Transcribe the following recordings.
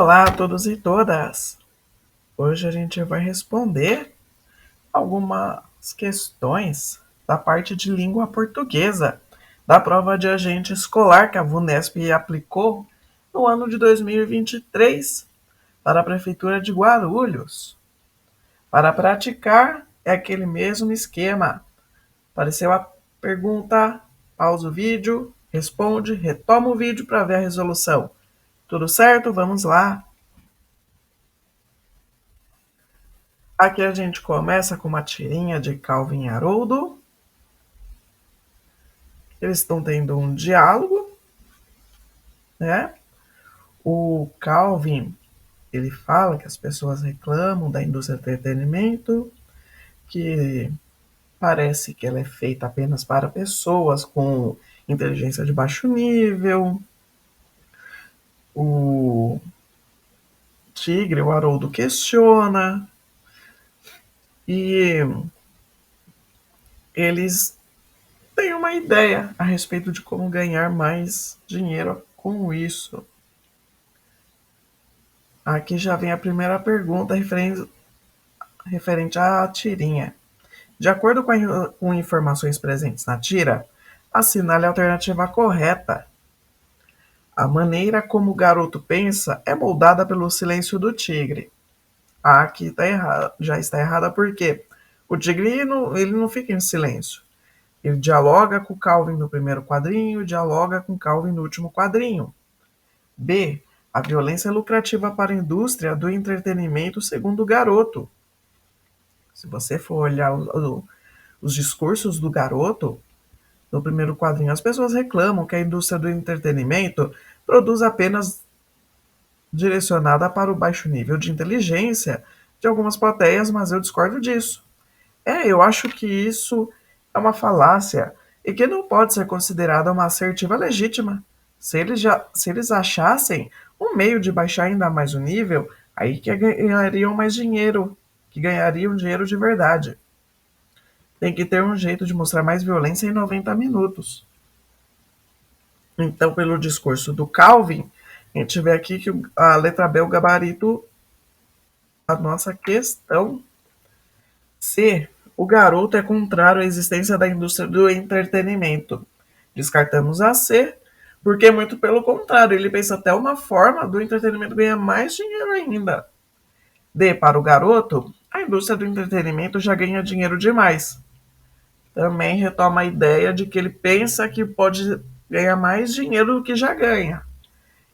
Olá a todos e todas! Hoje a gente vai responder algumas questões da parte de língua portuguesa da prova de agente escolar que a VUNESP aplicou no ano de 2023 para a Prefeitura de Guarulhos. Para praticar, é aquele mesmo esquema. Apareceu a pergunta, pausa o vídeo, responde, retoma o vídeo para ver a resolução. Tudo certo? Vamos lá! Aqui a gente começa com uma tirinha de Calvin e Haroldo. Eles estão tendo um diálogo, né? O Calvin, ele fala que as pessoas reclamam da indústria do entretenimento, que parece que ela é feita apenas para pessoas com inteligência de baixo nível. O Tigre, o Haroldo, questiona e eles têm uma ideia a respeito de como ganhar mais dinheiro com isso. Aqui já vem a primeira pergunta referente à tirinha. De acordo com informações presentes na tira, assinale a alternativa correta. A maneira como o garoto pensa é moldada pelo silêncio do tigre. Aqui tá errado, já está errada porque o tigre ele não fica em silêncio. Ele dialoga com o Calvin no primeiro quadrinho, dialoga com o Calvin no último quadrinho. B. A violência é lucrativa para a indústria do entretenimento segundo o garoto. Se você for olhar os discursos do garoto, no primeiro quadrinho, as pessoas reclamam que a indústria do entretenimento produz apenas direcionada para o baixo nível de inteligência de algumas plateias, mas eu discordo disso. Eu acho que isso é uma falácia e que não pode ser considerada uma assertiva legítima. Se eles achassem um meio de baixar ainda mais o nível, aí que ganhariam mais dinheiro, que ganhariam dinheiro de verdade. Tem que ter um jeito de mostrar mais violência em 90 minutos. Então, pelo discurso do Calvin, a gente vê aqui que a letra B é o gabarito da nossa questão. C. O garoto é contrário à existência da indústria do entretenimento. Descartamos a C, porque muito pelo contrário, ele pensa até uma forma do entretenimento ganhar mais dinheiro ainda. D. Para o garoto, a indústria do entretenimento já ganha dinheiro demais. Também retoma a ideia de que ele pensa que pode ganhar mais dinheiro do que já ganha.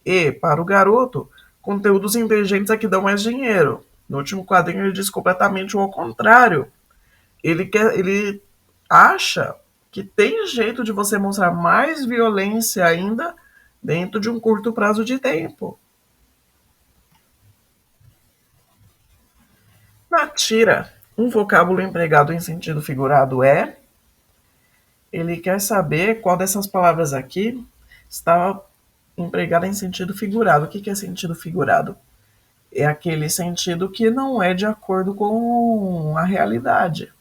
E, para o garoto, conteúdos inteligentes é que dão mais dinheiro. No último quadrinho ele diz completamente o contrário. Ele acha que tem jeito de você mostrar mais violência ainda dentro de um curto prazo de tempo. Na tira, um vocábulo empregado em sentido figurado é. Ele quer saber qual dessas palavras aqui está empregada em sentido figurado. O que é sentido figurado? É aquele sentido que não é de acordo com a realidade.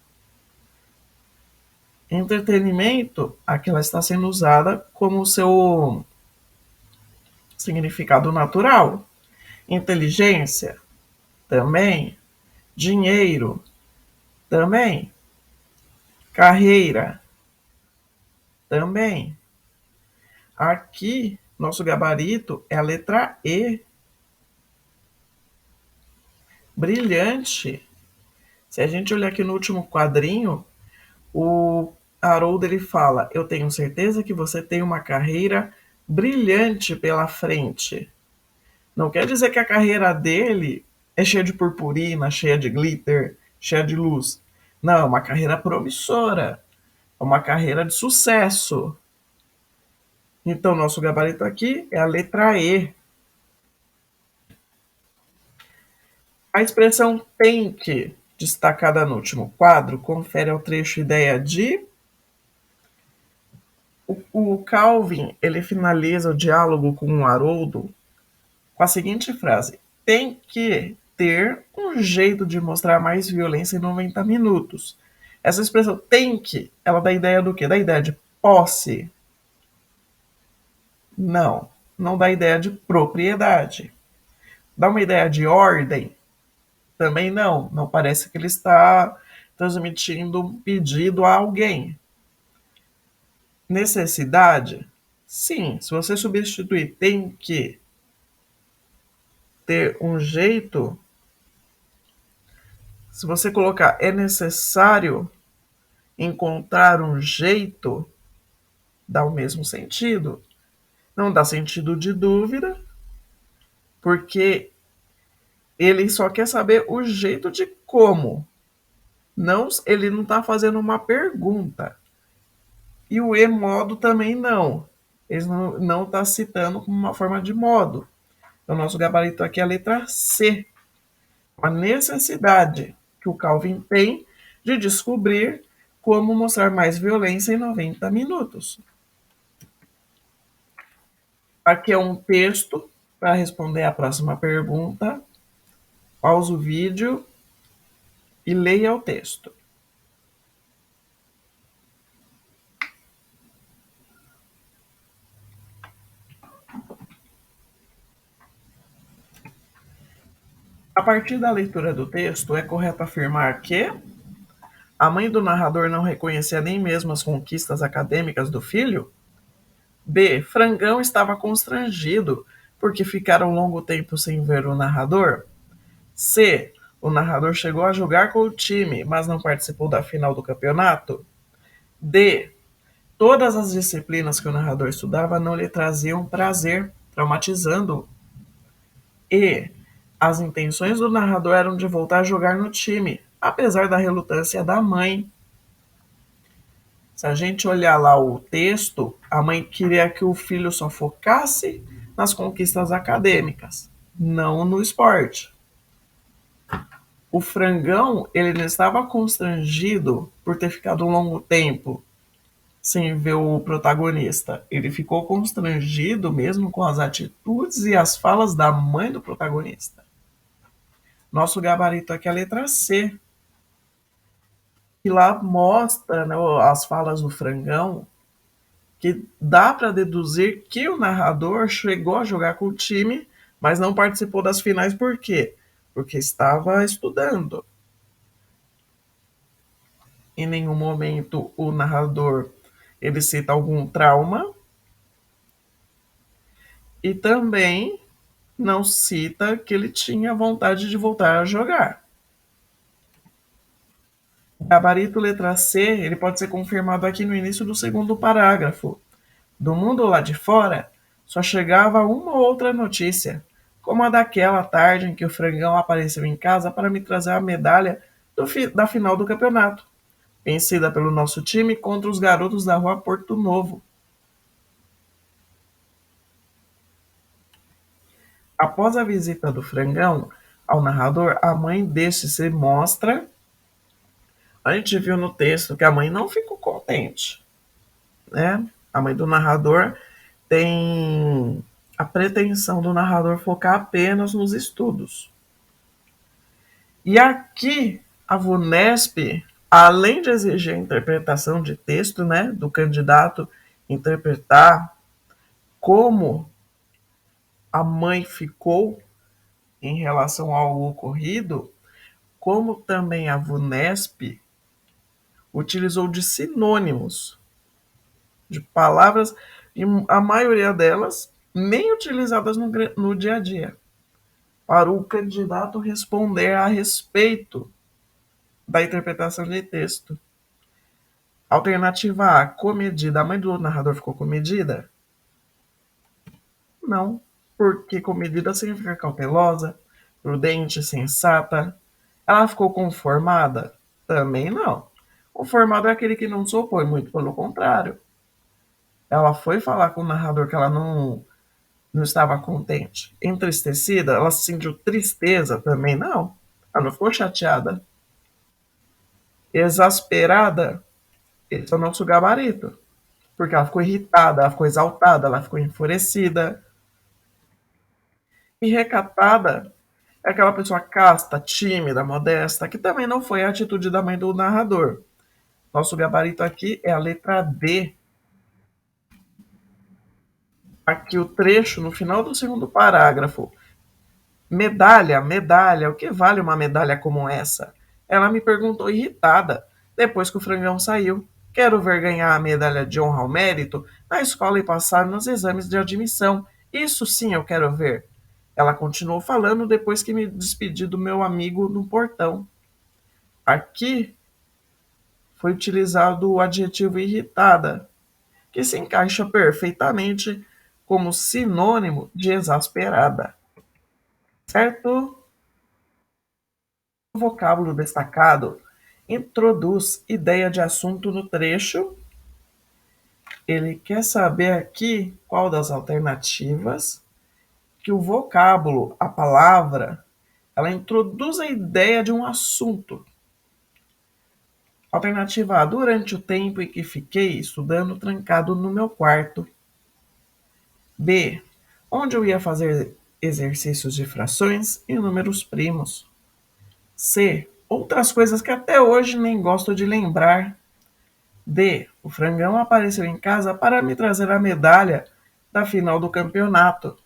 Entretenimento, aqui ela está sendo usada como seu significado natural. Inteligência, também. Dinheiro, também. Carreira, também. Aqui, nosso gabarito é a letra E. Brilhante. Se a gente olhar aqui no último quadrinho, o Haroldo ele fala: eu tenho certeza que você tem uma carreira brilhante pela frente. Não quer dizer que a carreira dele é cheia de purpurina, cheia de glitter, cheia de luz. Não, é uma carreira promissora. É uma carreira de sucesso. Então, nosso gabarito aqui é a letra E. A expressão tem que, destacada no último quadro, confere ao trecho ideia de. O Calvin ele finaliza o diálogo com o Haroldo com a seguinte frase: tem que ter um jeito de mostrar mais violência em 90 minutos. Essa expressão tem que, ela dá ideia do quê? Dá ideia de posse? Não, não dá ideia de propriedade. Dá uma ideia de ordem? Também não. Não parece que ele está transmitindo um pedido a alguém. Necessidade? Sim, se você substituir tem que ter um jeito, se você colocar é necessário encontrar um jeito, dá o mesmo sentido. Não dá sentido de dúvida, porque ele só quer saber o jeito de como. Não, ele não está fazendo uma pergunta. E o e-modo também não. Ele não está citando como uma forma de modo. Então, o nosso gabarito aqui é a letra C. A necessidade que o Calvin tem de descobrir como mostrar mais violência em 90 minutos. Aqui é um texto para responder a próxima pergunta. Pausa o vídeo e leia o texto. A partir da leitura do texto, é correto afirmar que a mãe do narrador não reconhecia nem mesmo as conquistas acadêmicas do filho? B. Frangão estava constrangido porque ficaram longo tempo sem ver o narrador? C. O narrador chegou a jogar com o time, mas não participou da final do campeonato? D. Todas as disciplinas que o narrador estudava não lhe traziam prazer, traumatizando-o. E. As intenções do narrador eram de voltar a jogar no time, apesar da relutância da mãe. Se a gente olhar lá o texto, a mãe queria que o filho só focasse nas conquistas acadêmicas, não no esporte. O Frangão, ele não estava constrangido por ter ficado um longo tempo sem ver o protagonista. Ele ficou constrangido mesmo com as atitudes e as falas da mãe do protagonista. Nosso gabarito aqui é a letra C, que lá mostra, né, as falas do Frangão, que dá para deduzir que o narrador chegou a jogar com o time, mas não participou das finais por quê? Porque estava estudando. Em nenhum momento o narrador ele cita algum trauma e também não cita que ele tinha vontade de voltar a jogar. O gabarito letra C ele pode ser confirmado aqui no início do segundo parágrafo. Do mundo lá de fora, só chegava uma ou outra notícia, como a daquela tarde em que o Frangão apareceu em casa para me trazer a medalha da final do campeonato, vencida pelo nosso time contra os garotos da rua Porto Novo. Após a visita do Frangão ao narrador, a mãe deste se mostra. A gente viu no texto que a mãe não ficou contente, né? A mãe do narrador tem a pretensão do narrador focar apenas nos estudos. E aqui a VUNESP, além de exigir a interpretação de texto, né, do candidato interpretar como a mãe ficou em relação ao ocorrido, como também a VUNESP utilizou de sinônimos, de palavras, e a maioria delas nem utilizadas no dia a dia, para o candidato responder a respeito da interpretação de texto. Alternativa A, comedida. A mãe do narrador ficou comedida? Não, porque comedida significa cautelosa, prudente, sensata. Ela ficou conformada? Também não. Conformado é aquele que não se opõe, muito pelo contrário. Ela foi falar com o narrador que ela não estava contente. Entristecida? Ela sentiu tristeza? Também não. Ela não ficou chateada. Exasperada? Esse é o nosso gabarito. Porque ela ficou irritada, ela ficou exaltada, ela ficou enfurecida. E recatada é aquela pessoa casta, tímida, modesta, que também não foi a atitude da mãe do narrador. Nosso gabarito aqui é a letra D. Aqui o trecho no final do segundo parágrafo. Medalha, medalha, o que vale uma medalha como essa? Ela me perguntou irritada, depois que o frangão saiu. Quero ver ganhar a medalha de honra ao mérito na escola e passar nos exames de admissão. Isso sim eu quero ver. Ela continuou falando depois que me despedi do meu amigo no portão. Aqui foi utilizado o adjetivo irritada, que se encaixa perfeitamente como sinônimo de exasperada, certo? O vocábulo destacado introduz ideia de assunto no trecho. Ele quer saber aqui qual das alternativas que o vocábulo, a palavra, ela introduz a ideia de um assunto. Alternativa A, durante o tempo em que fiquei estudando trancado no meu quarto. B, onde eu ia fazer exercícios de frações e números primos. C, outras coisas que até hoje nem gosto de lembrar. D, o frangão apareceu em casa para me trazer a medalha da final do campeonato.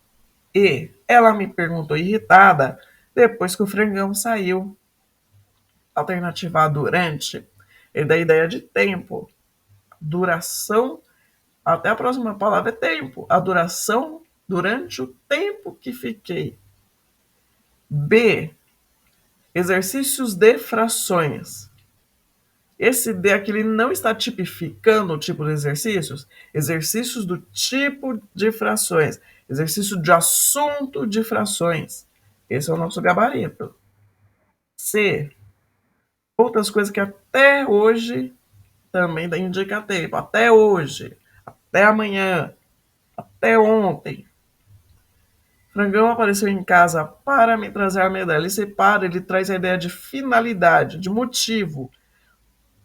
E, ela me perguntou irritada depois que o frangão saiu. Alternativa A, durante, ele dá ideia de tempo. Duração, até a próxima palavra é tempo. A duração durante o tempo que fiquei. B, exercícios de frações. Esse D aqui ele não está tipificando o tipo de exercícios. Exercícios do tipo de frações. Exercício de assunto de frações. Esse é o nosso gabarito. C, outras coisas que até hoje também indica tempo. Até hoje, até amanhã, até ontem. Frangão apareceu em casa para me trazer a medalha. Esse para, ele traz a ideia de finalidade, de motivo.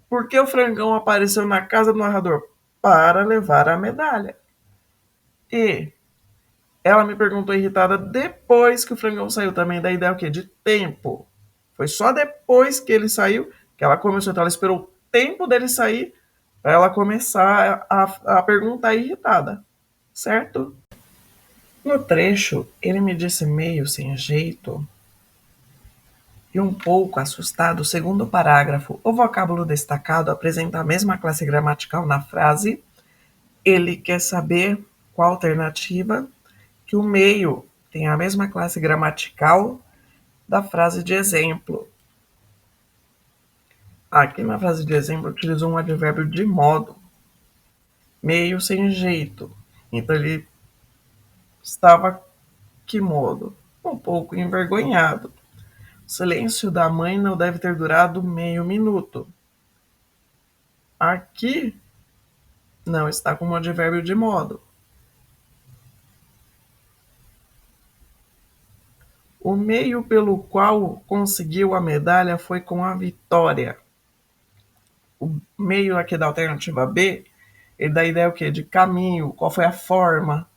Por que o frangão apareceu na casa do narrador? Para levar a medalha. E ela me perguntou irritada depois que o frangão saiu. Também da ideia o quê? De tempo. Foi só depois que ele saiu que ela começou. Então ela esperou o tempo dele sair para ela começar a perguntar irritada. Certo? No trecho, ele me disse meio sem jeito e um pouco assustado. Segundo o parágrafo, o vocábulo destacado apresenta a mesma classe gramatical na frase. Ele quer saber qual alternativa que o meio tem a mesma classe gramatical da frase de exemplo. Aqui na frase de exemplo utilizou um advérbio de modo, meio sem jeito. Então ele estava que modo? Um pouco envergonhado. O silêncio da mãe não deve ter durado meio minuto. Aqui não está como advérbio de modo. O meio pelo qual conseguiu a medalha foi com a vitória. O meio aqui da alternativa B, ele dá a ideia o quê? De caminho, qual foi a forma.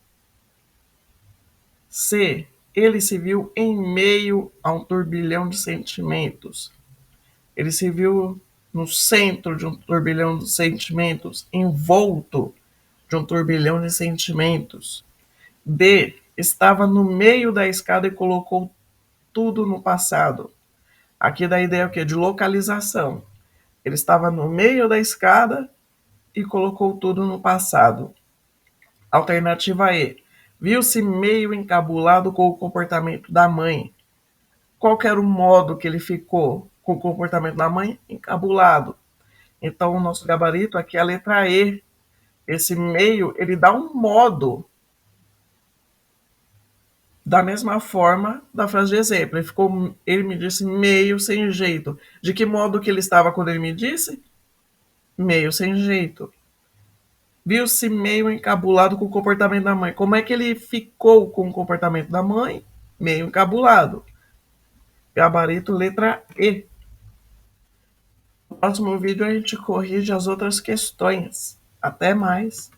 C, ele se viu em meio a um turbilhão de sentimentos. Ele se viu no centro de um turbilhão de sentimentos, envolto de um turbilhão de sentimentos. D, estava no meio da escada e colocou tudo no passado. Aqui dá a ideia o quê? De localização. Ele estava no meio da escada e colocou tudo no passado. Alternativa E. Viu-se meio encabulado com o comportamento da mãe. Qual que era o modo que ele ficou com o comportamento da mãe? Encabulado. Então, o nosso gabarito aqui é a letra E. Esse meio, ele dá um modo da mesma forma da frase de exemplo. Ele me disse meio sem jeito. De que modo que ele estava quando ele me disse? Meio sem jeito. Viu-se meio encabulado com o comportamento da mãe. Como é que ele ficou com o comportamento da mãe? Meio encabulado. Gabarito letra E. No próximo vídeo a gente corrige as outras questões. Até mais!